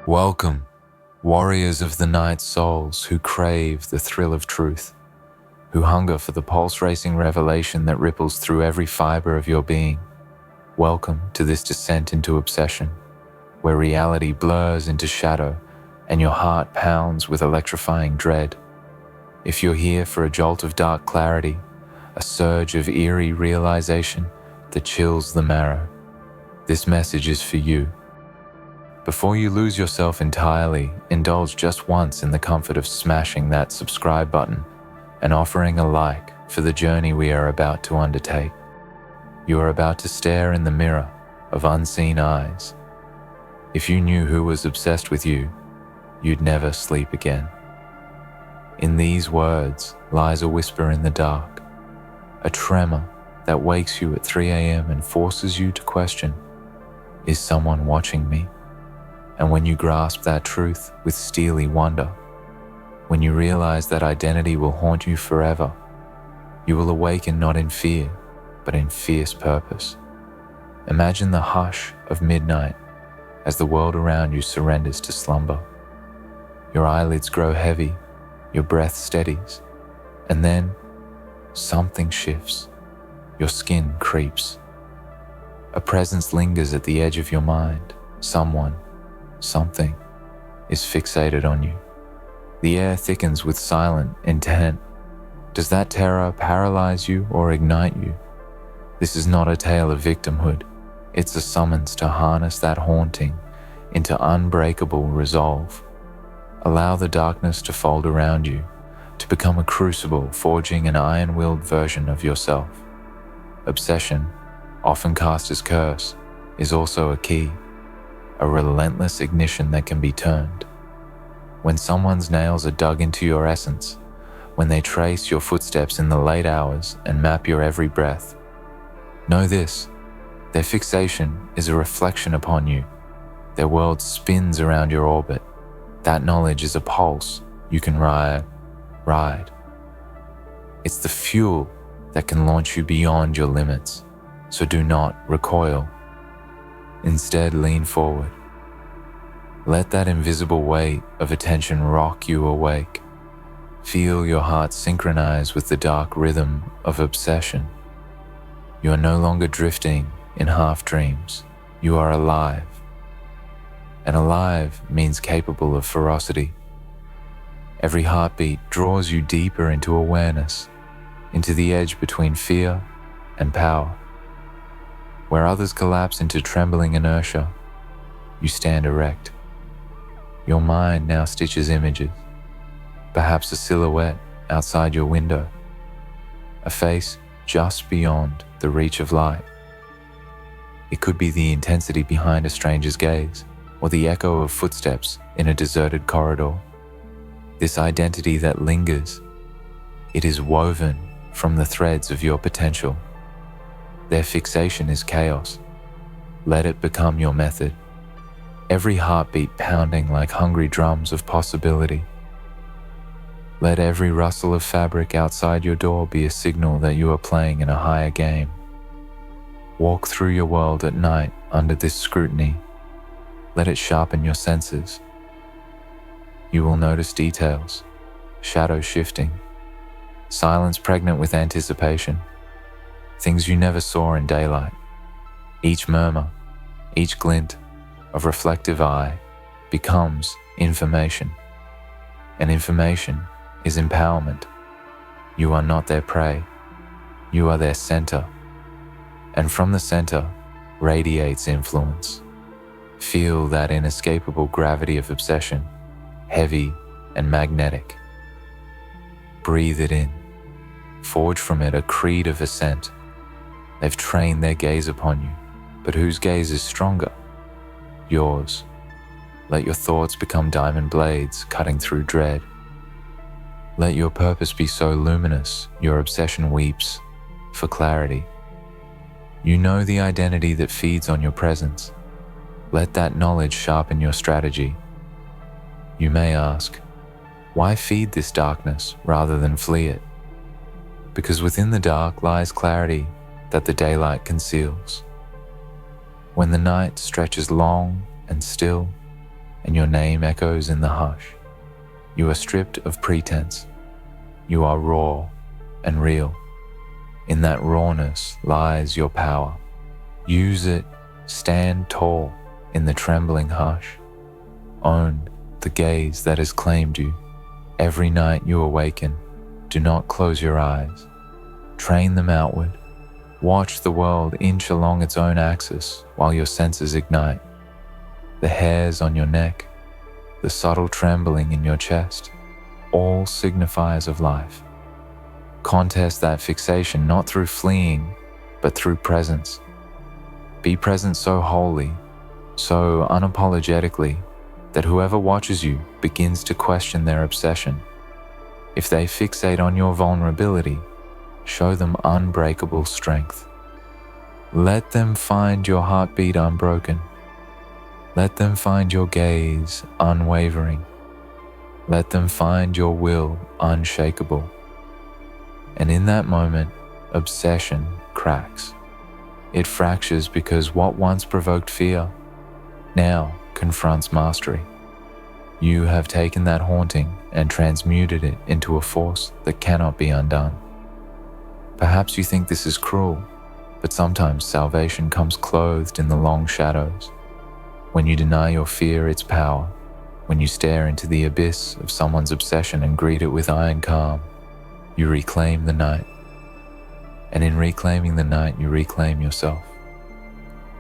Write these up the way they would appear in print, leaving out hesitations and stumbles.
Welcome, warriors of the night souls who crave the thrill of truth, who hunger for the pulse-racing revelation that ripples through every fiber of your being. Welcome to this descent into obsession, where reality blurs into shadow and your heart pounds with electrifying dread. If you're here for a jolt of dark clarity, a surge of eerie realization that chills the marrow, this message is for you. Before you lose yourself entirely, indulge just once in the comfort of smashing that subscribe button and offering a like for the journey we are about to undertake. You are about to stare in the mirror of unseen eyes. If you knew who was obsessed with you, you'd never sleep again. In these words lies a whisper in the dark, a tremor that wakes you at 3 a.m. and forces you to question, is someone watching me? And when you grasp that truth with steely wonder, when you realize that identity will haunt you forever, you will awaken not in fear, but in fierce purpose. Imagine the hush of midnight as the world around you surrenders to slumber. Your eyelids grow heavy, your breath steadies, and then something shifts. Your skin creeps. A presence lingers at the edge of your mind. Someone, something is fixated on you. The air thickens with silent intent. Does that terror paralyze you or ignite you? This is not a tale of victimhood. It's a summons to harness that haunting into unbreakable resolve. Allow the darkness to fold around you, to become a crucible forging an iron-willed version of yourself. Obsession, often cast as curse, is also a key, a relentless ignition that can be turned. When someone's nails are dug into your essence, when they trace your footsteps in the late hours and map your every breath, know this: their fixation is a reflection upon you. Their world spins around your orbit. That knowledge is a pulse you can ride. It's the fuel that can launch you beyond your limits, so do not recoil. Instead, lean forward. Let that invisible weight of attention rock you awake. Feel your heart synchronize with the dark rhythm of obsession. You are no longer drifting in half dreams. You are alive. And alive means capable of ferocity. Every heartbeat draws you deeper into awareness, into the edge between fear and power. Where others collapse into trembling inertia, you stand erect. Your mind now stitches images, perhaps a silhouette outside your window, a face just beyond the reach of light. It could be the intensity behind a stranger's gaze, or the echo of footsteps in a deserted corridor. This identity that lingers, it is woven from the threads of your potential. Their fixation is chaos. Let it become your method. Every heartbeat pounding like hungry drums of possibility. Let every rustle of fabric outside your door be a signal that you are playing in a higher game. Walk through your world at night under this scrutiny. Let it sharpen your senses. You will notice details, shadows shifting, silence pregnant with anticipation, things you never saw in daylight. Each murmur, each glint of reflective eye becomes information. And information is empowerment. You are not their prey. You are their center. And from the center radiates influence. Feel that inescapable gravity of obsession, heavy and magnetic. Breathe it in. Forge from it a creed of ascent. They've trained their gaze upon you, but whose gaze is stronger? Yours. Let your thoughts become diamond blades cutting through dread. Let your purpose be so luminous your obsession weeps for clarity. You know the identity that feeds on your presence. Let that knowledge sharpen your strategy. You may ask, why feed this darkness rather than flee it? Because within the dark lies clarity that the daylight conceals. When the night stretches long and still, and your name echoes in the hush. You are stripped of pretense. You are raw and real. In that rawness lies your power. Use it, stand tall in the trembling hush. Own the gaze that has claimed you. Every night you awaken, do not close your eyes. Train them outward. Watch the world inch along its own axis while your senses ignite. The hairs on your neck, the subtle trembling in your chest, all signifiers of life. Contest that fixation not through fleeing, but through presence. Be present so wholly, so unapologetically, that whoever watches you begins to question their obsession. If they fixate on your vulnerability, show them unbreakable strength. Let them find your heartbeat unbroken. Let them find your gaze unwavering. Let them find your will unshakable. And in that moment, obsession cracks. It fractures because what once provoked fear now confronts mastery. You have taken that haunting and transmuted it into a force that cannot be undone. Perhaps you think this is cruel, but sometimes salvation comes clothed in the long shadows. When you deny your fear its power, when you stare into the abyss of someone's obsession and greet it with iron calm, you reclaim the night. And in reclaiming the night, you reclaim yourself.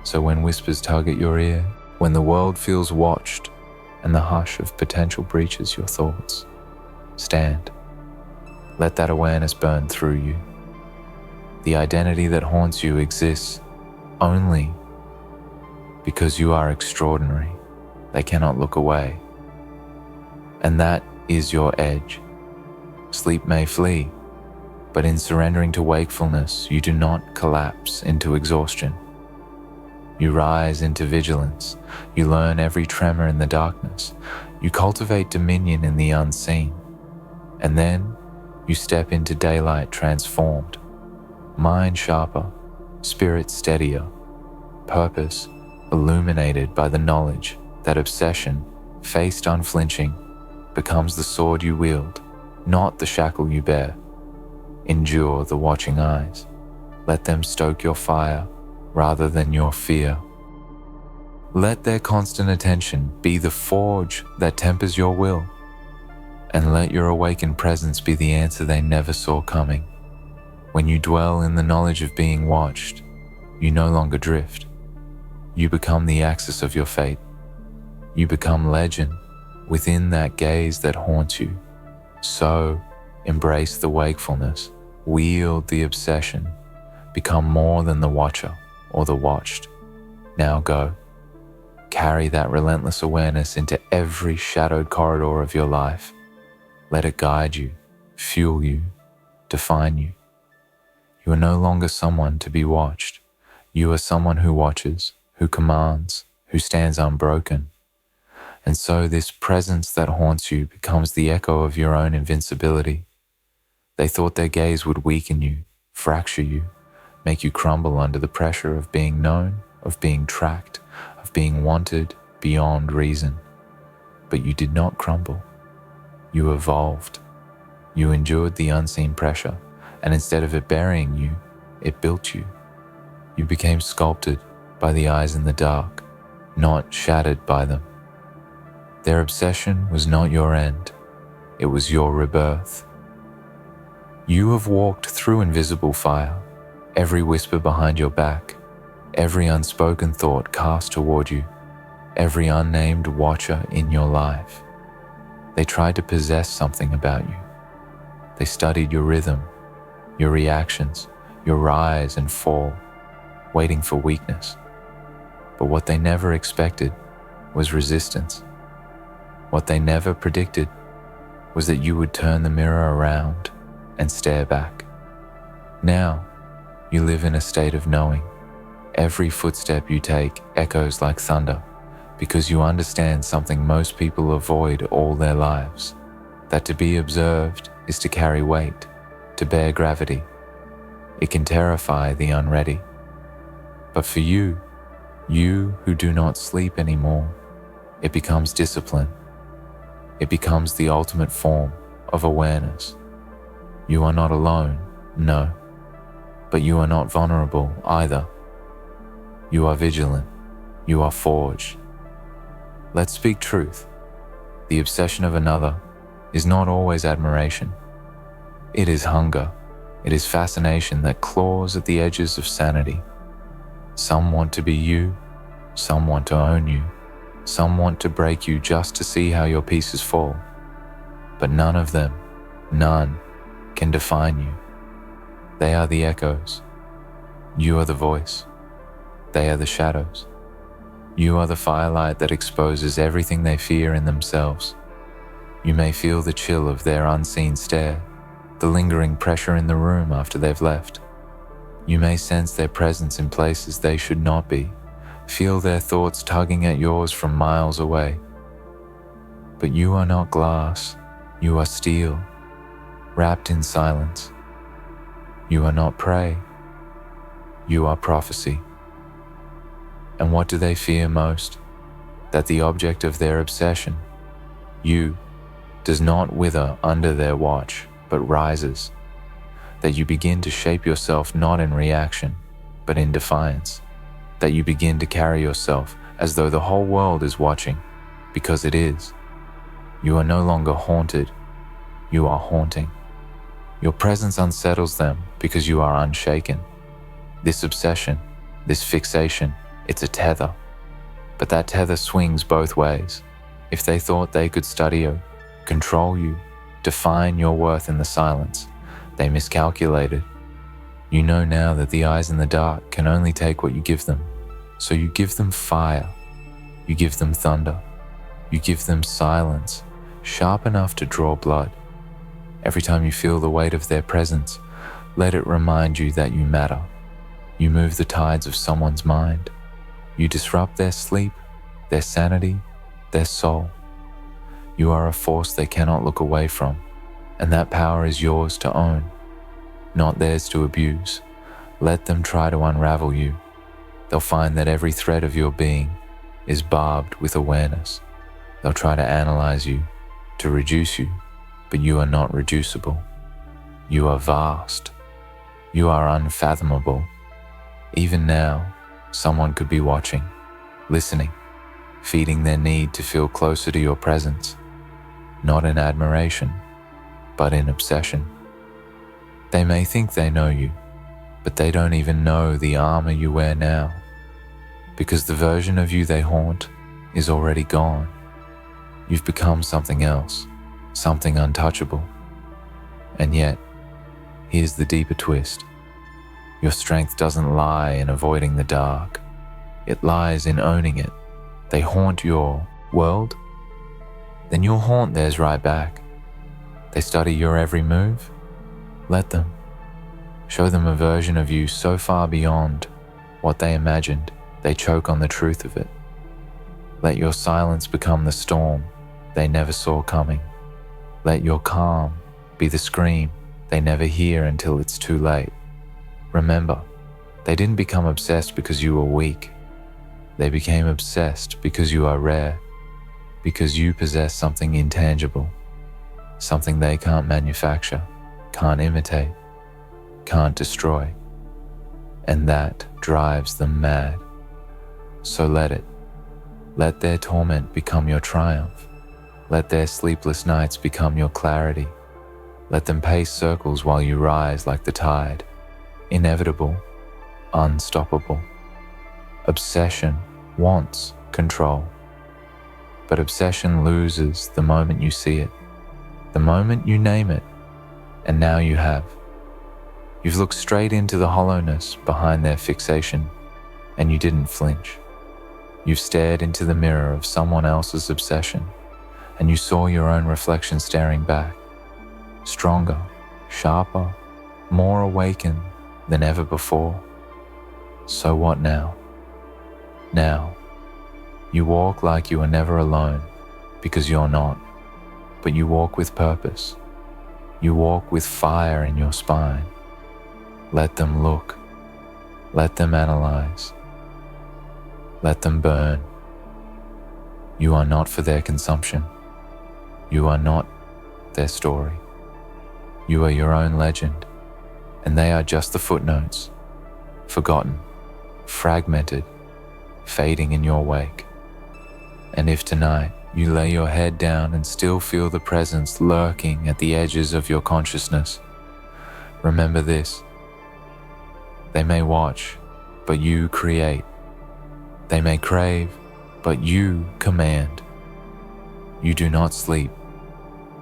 So when whispers tug at your ear, when the world feels watched and the hush of potential breaches your thoughts, stand. Let that awareness burn through you. The identity that haunts you exists only because you are extraordinary. They cannot look away. And that is your edge. Sleep may flee, but in surrendering to wakefulness, you do not collapse into exhaustion. You rise into vigilance. You learn every tremor in the darkness. You cultivate dominion in the unseen. And then you step into daylight transformed. Mind sharper, spirit steadier, purpose illuminated by the knowledge that obsession, faced unflinching, becomes the sword you wield, not the shackle you bear. Endure the watching eyes. Let them stoke your fire rather than your fear. Let their constant attention be the forge that tempers your will, and let your awakened presence be the answer they never saw coming. When you dwell in the knowledge of being watched, you no longer drift. You become the axis of your fate. You become legend within that gaze that haunts you. So, embrace the wakefulness, wield the obsession, become more than the watcher or the watched. Now go. Carry that relentless awareness into every shadowed corridor of your life. Let it guide you, fuel you, define you. You are no longer someone to be watched. You are someone who watches, who commands, who stands unbroken. And so this presence that haunts you becomes the echo of your own invincibility. They thought their gaze would weaken you, fracture you, make you crumble under the pressure of being known, of being tracked, of being wanted beyond reason. But you did not crumble. You evolved. You endured the unseen pressure, and instead of it burying you, it built you. You became sculpted by the eyes in the dark, not shattered by them. Their obsession was not your end. It was your rebirth. You have walked through invisible fire, every whisper behind your back, every unspoken thought cast toward you, every unnamed watcher in your life. They tried to possess something about you. They studied your rhythm, your reactions, your rise and fall, waiting for weakness. But what they never expected was resistance. What they never predicted was that you would turn the mirror around and stare back. Now, you live in a state of knowing. Every footstep you take echoes like thunder because you understand something most people avoid all their lives, that to be observed is to carry weight, to bear gravity. It can terrify the unready. But for you who do not sleep anymore, It becomes discipline. It becomes the ultimate form of awareness. You are not alone, no, but you are not vulnerable either. You are vigilant. You are forged. Let's speak truth. The obsession of another is not always admiration. It is hunger. It is fascination that claws at the edges of sanity. Some want to be you. Some want to own you. Some want to break you just to see how your pieces fall. But none of them, none, can define you. They are the echoes. You are the voice. They are the shadows. You are the firelight that exposes everything they fear in themselves. You may feel the chill of their unseen stare, the lingering pressure in the room after they've left. You may sense their presence in places they should not be, feel their thoughts tugging at yours from miles away. But you are not glass, you are steel, wrapped in silence. You are not prey, you are prophecy. And what do they fear most? That the object of their obsession, you, does not wither under their watch, but rises. That you begin to shape yourself not in reaction, but in defiance. That you begin to carry yourself as though the whole world is watching, because it is. You are no longer haunted, you are haunting. Your presence unsettles them because you are unshaken. This obsession, this fixation, it's a tether. But that tether swings both ways. If they thought they could study you, control you, define your worth in the silence, they miscalculated. You know now that the eyes in the dark can only take what you give them. So you give them fire, you give them thunder, you give them silence, sharp enough to draw blood. Every time you feel the weight of their presence, let it remind you that you matter. You move the tides of someone's mind. You disrupt their sleep, their sanity, their soul. You are a force they cannot look away from, and that power is yours to own, not theirs to abuse. Let them try to unravel you. They'll find that every thread of your being is barbed with awareness. They'll try to analyze you, to reduce you, but you are not reducible. You are vast. You are unfathomable. Even now, someone could be watching, listening, feeding their need to feel closer to your presence, not in admiration, but in obsession. They may think they know you, but they don't even know the armor you wear now, because the version of you they haunt is already gone. You've become something else, something untouchable. And yet, here's the deeper twist. Your strength doesn't lie in avoiding the dark. It lies in owning it. They haunt your world, then you'll haunt theirs right back. They study your every move. Let them. Show them a version of you so far beyond what they imagined, they choke on the truth of it. Let your silence become the storm they never saw coming. Let your calm be the scream they never hear until it's too late. Remember, they didn't become obsessed because you were weak. They became obsessed because you are rare, because you possess something intangible, something they can't manufacture, can't imitate, can't destroy. And that drives them mad. So let it. Let their torment become your triumph. Let their sleepless nights become your clarity. Let them pace circles while you rise like the tide. Inevitable, unstoppable. Obsession wants control. But obsession loses the moment you see it, the moment you name it, and now you have. You've looked straight into the hollowness behind their fixation, and you didn't flinch. You've stared into the mirror of someone else's obsession, and you saw your own reflection staring back, stronger, sharper, more awakened than ever before. So what now? Now, you walk like you are never alone, because you're not, but you walk with purpose. You walk with fire in your spine. Let them look. Let them analyze. Let them burn. You are not for their consumption. You are not their story. You are your own legend, and they are just the footnotes, forgotten, fragmented, fading in your wake. And if tonight you lay your head down and still feel the presence lurking at the edges of your consciousness, remember this: they may watch, but you create. They may crave, but you command. You do not sleep,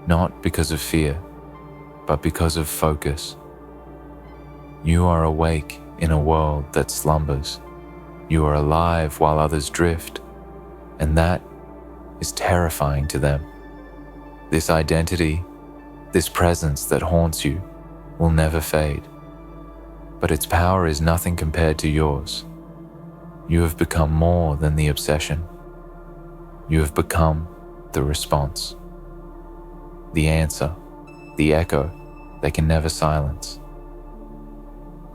not because of fear, but because of focus. You are awake in a world that slumbers. You are alive while others drift, and that is terrifying to them. This identity, this presence that haunts you, will never fade, but its power is nothing compared to yours. You have become more than the obsession. You have become the response, the answer, the echo they can never silence.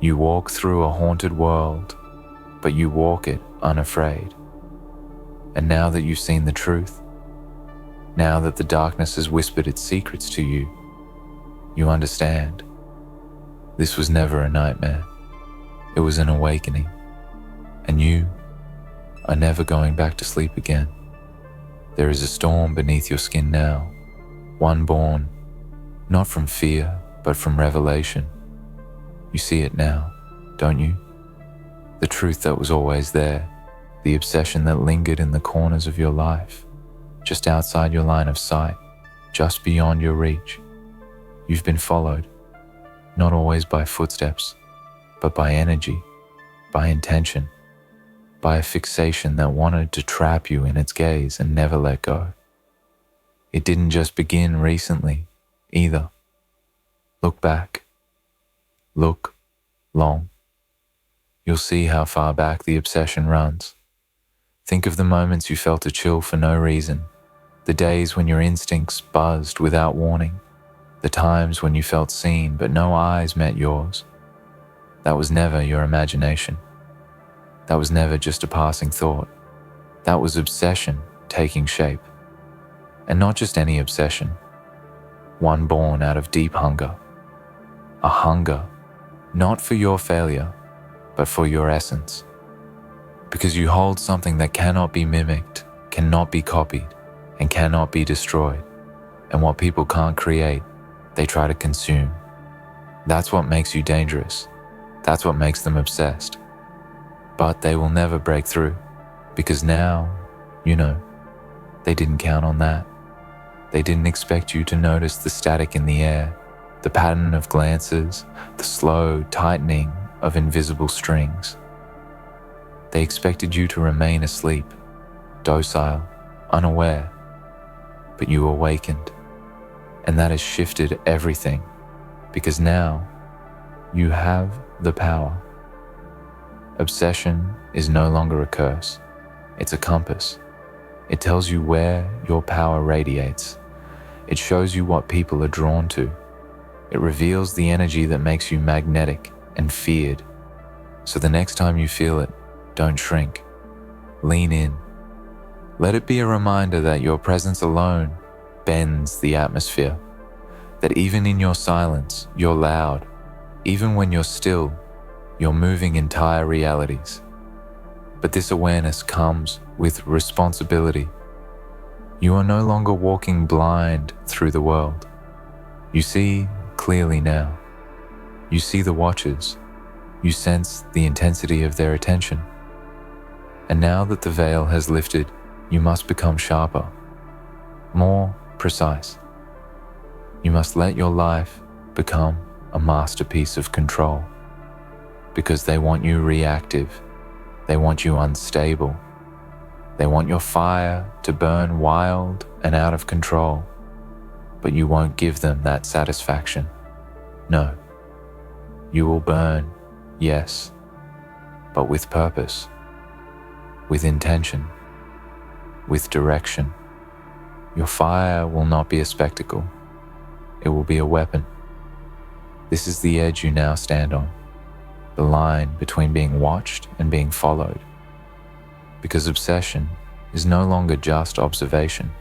You walk through a haunted world, but you walk it unafraid. And now that you've seen the truth, now that the darkness has whispered its secrets to you, you understand. This was never a nightmare. It was an awakening. And you are never going back to sleep again. There is a storm beneath your skin now, one born, not from fear, but from revelation. You see it now, don't you? The truth that was always there, the obsession that lingered in the corners of your life, just outside your line of sight, just beyond your reach. You've been followed, not always by footsteps, but by energy, by intention, by a fixation that wanted to trap you in its gaze and never let go. It didn't just begin recently, either. Look back. Look long. You'll see how far back the obsession runs. Think of the moments you felt a chill for no reason, the days when your instincts buzzed without warning, the times when you felt seen but no eyes met yours. That was never your imagination. That was never just a passing thought. That was obsession taking shape. And not just any obsession, one born out of deep hunger. A hunger, not for your failure, but for your essence. Because you hold something that cannot be mimicked, cannot be copied, and cannot be destroyed. And what people can't create, they try to consume. That's what makes you dangerous. That's what makes them obsessed. But they will never break through, because now, they didn't count on that. They didn't expect you to notice the static in the air, the pattern of glances, the slow tightening of invisible strings. They expected you to remain asleep, docile, unaware, but you awakened. And that has shifted everything, because now you have the power. Obsession is no longer a curse. It's a compass. It tells you where your power radiates. It shows you what people are drawn to. It reveals the energy that makes you magnetic and feared. So the next time you feel it, don't shrink. Lean in. Let it be a reminder that your presence alone bends the atmosphere. That even in your silence, you're loud. Even when you're still, you're moving entire realities. But this awareness comes with responsibility. You are no longer walking blind through the world. You see clearly now. You see the watchers. You sense the intensity of their attention. And now that the veil has lifted, you must become sharper, more precise. You must let your life become a masterpiece of control. Because they want you reactive. They want you unstable. They want your fire to burn wild and out of control. But you won't give them that satisfaction. No. You will burn, yes, but with purpose, with intention, with direction. Your fire will not be a spectacle. It will be a weapon. This is the edge you now stand on, the line between being watched and being followed. Because obsession is no longer just observation,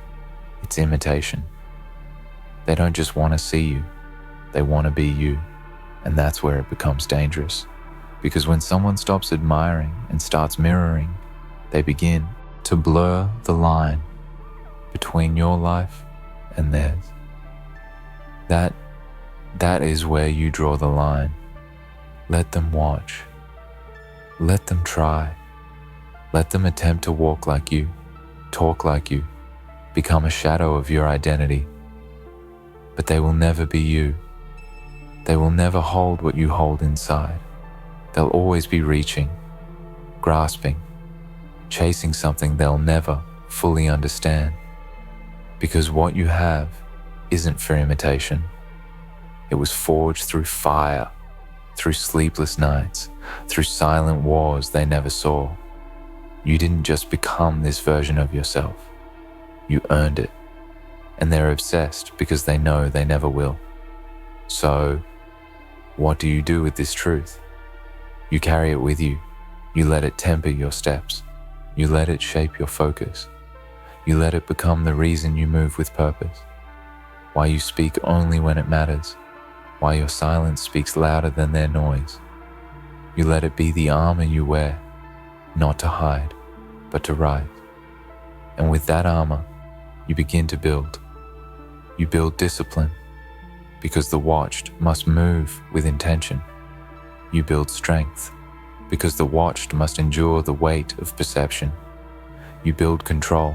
it's imitation. They don't just want to see you, they want to be you, and that's where it becomes dangerous. Because when someone stops admiring and starts mirroring, they begin to blur the line between your life and theirs. That is where you draw the line. Let them watch. Let them try. Let them attempt to walk like you, talk like you, become a shadow of your identity. But they will never be you. They will never hold what you hold inside. They'll always be reaching, grasping, chasing something they'll never fully understand. Because what you have isn't for imitation. It was forged through fire, through sleepless nights, through silent wars they never saw. You didn't just become this version of yourself. You earned it. And they're obsessed because they know they never will. So, what do you do with this truth? You carry it with you. You let it temper your steps. You let it shape your focus. You let it become the reason you move with purpose. Why you speak only when it matters. Why your silence speaks louder than their noise. You let it be the armor you wear, not to hide, but to rise. And with that armor, you begin to build. You build discipline, because the watched must move with intention. You build strength, because the watched must endure the weight of perception. You build control,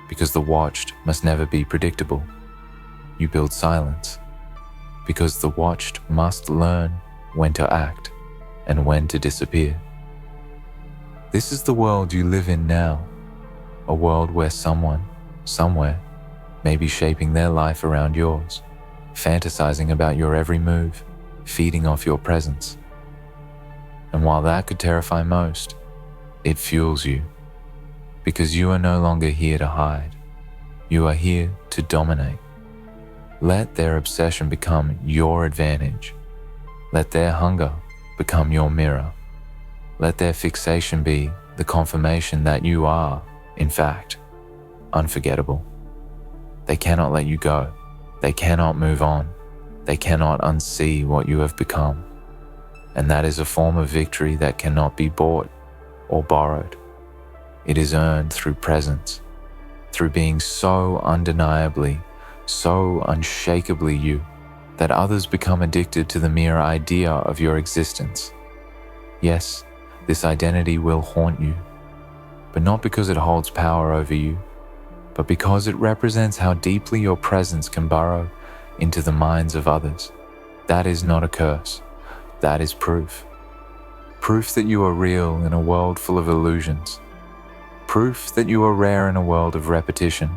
because the watched must never be predictable. You build silence, because the watched must learn when to act and when to disappear. This is the world you live in now, a world where someone, somewhere, may be shaping their life around yours, fantasizing about your every move, feeding off your presence. And while that could terrify most, it fuels you, because you are no longer here to hide. You are here to dominate. Let their obsession become your advantage. Let their hunger become your mirror. Let their fixation be the confirmation that you are, in fact, unforgettable. They cannot let you go. They cannot move on. They cannot unsee what you have become. And that is a form of victory that cannot be bought or borrowed. It is earned through presence, through being so undeniably, so unshakably you, that others become addicted to the mere idea of your existence. Yes, this identity will haunt you, but not because it holds power over you, but because it represents how deeply your presence can burrow into the minds of others. That is not a curse. That is proof. Proof that you are real in a world full of illusions. Proof that you are rare in a world of repetition.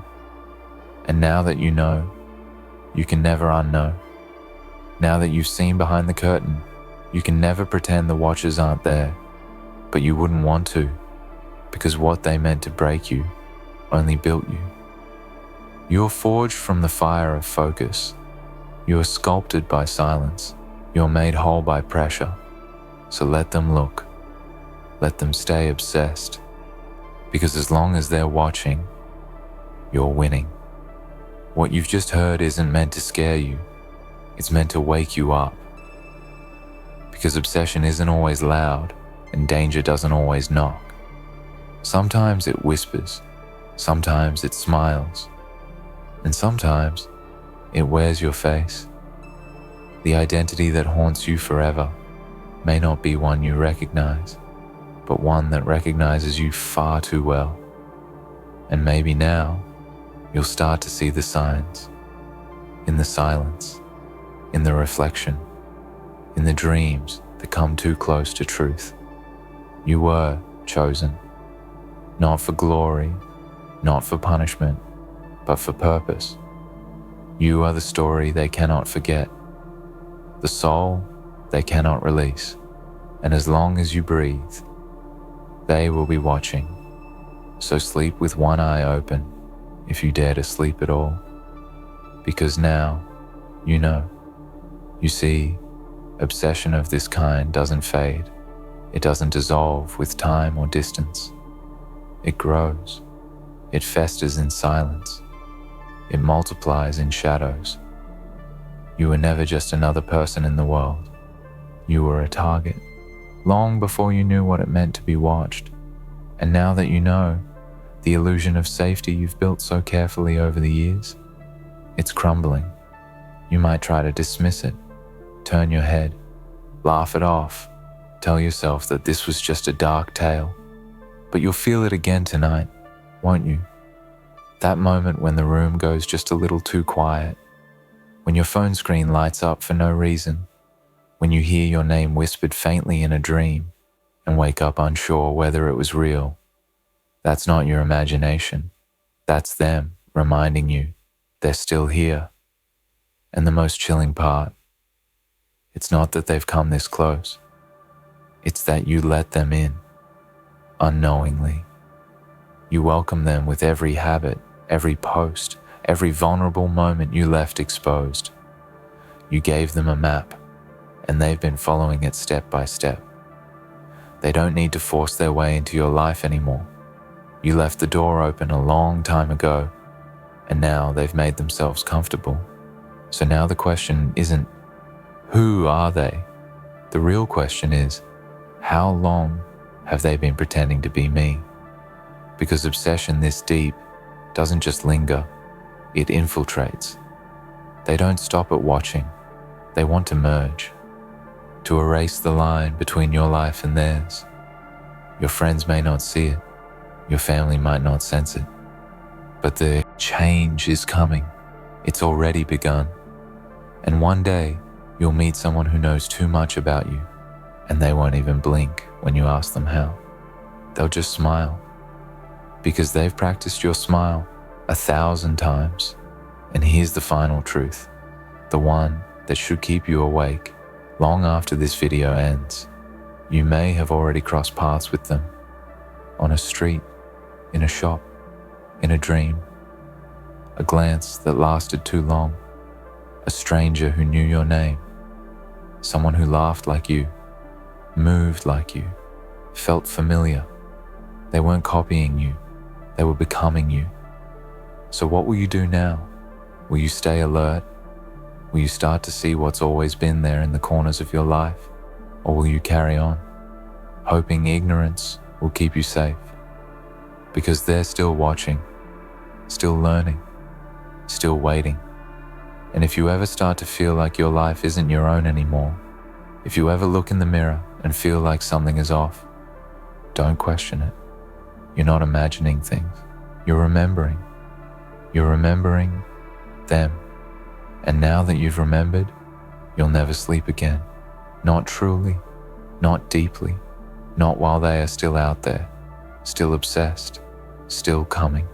And now that you know, you can never unknow. Now that you've seen behind the curtain, you can never pretend the watchers aren't there. But you wouldn't want to, because what they meant to break you only built you. You're forged from the fire of focus. You're sculpted by silence. You're made whole by pressure. So let them look. Let them stay obsessed. Because as long as they're watching, you're winning. What you've just heard isn't meant to scare you. It's meant to wake you up. Because obsession isn't always loud, and danger doesn't always knock. Sometimes it whispers, sometimes it smiles, and sometimes it wears your face. The identity that haunts you forever may not be one you recognize, but one that recognizes you far too well. And maybe now, you'll start to see the signs, in the silence, in the reflection, in the dreams that come too close to truth. You were chosen, not for glory, not for punishment, but for purpose. You are the story they cannot forget, the soul they cannot release, and as long as you breathe, they will be watching. So sleep with one eye open, if you dare to sleep at all, because now, you know. You see, obsession of this kind doesn't fade. It doesn't dissolve with time or distance. It grows. It festers in silence. It multiplies in shadows. You were never just another person in the world. You were a target, long before you knew what it meant to be watched. And now that you know, the illusion of safety you've built so carefully over the years, it's crumbling. You might try to dismiss it, turn your head, laugh it off, tell yourself that this was just a dark tale. But you'll feel it again tonight, won't you? That moment when the room goes just a little too quiet, when your phone screen lights up for no reason, when you hear your name whispered faintly in a dream and wake up unsure whether it was real. That's not your imagination. That's them reminding you they're still here. And the most chilling part, it's not that they've come this close. It's that you let them in, unknowingly. You welcome them with every habit, every post, every vulnerable moment you left exposed. You gave them a map, and they've been following it step by step. They don't need to force their way into your life anymore. You left the door open a long time ago, and now they've made themselves comfortable. So now the question isn't, who are they? The real question is, how long have they been pretending to be me? Because obsession this deep doesn't just linger, it infiltrates. They don't stop at watching, they want to merge, to erase the line between your life and theirs. Your friends may not see it, your family might not sense it, but the change is coming. It's already begun. And one day, you'll meet someone who knows too much about you, and they won't even blink when you ask them how. They'll just smile, because they've practiced your smile 1,000 times. And here's the final truth, the one that should keep you awake long after this video ends. You may have already crossed paths with them, on a street, in a shop, in a dream, a glance that lasted too long, a stranger who knew your name, someone who laughed like you, moved like you, felt familiar. They weren't copying you, they were becoming you. So what will you do now? Will you stay alert? Will you start to see what's always been there in the corners of your life? Or will you carry on, hoping ignorance will keep you safe? Because they're still watching, still learning, still waiting. And if you ever start to feel like your life isn't your own anymore, if you ever look in the mirror and feel like something is off, don't question it. You're not imagining things. You're remembering. You're remembering them. And now that you've remembered, you'll never sleep again. Not truly, not deeply, not while they are still out there, still obsessed, still coming.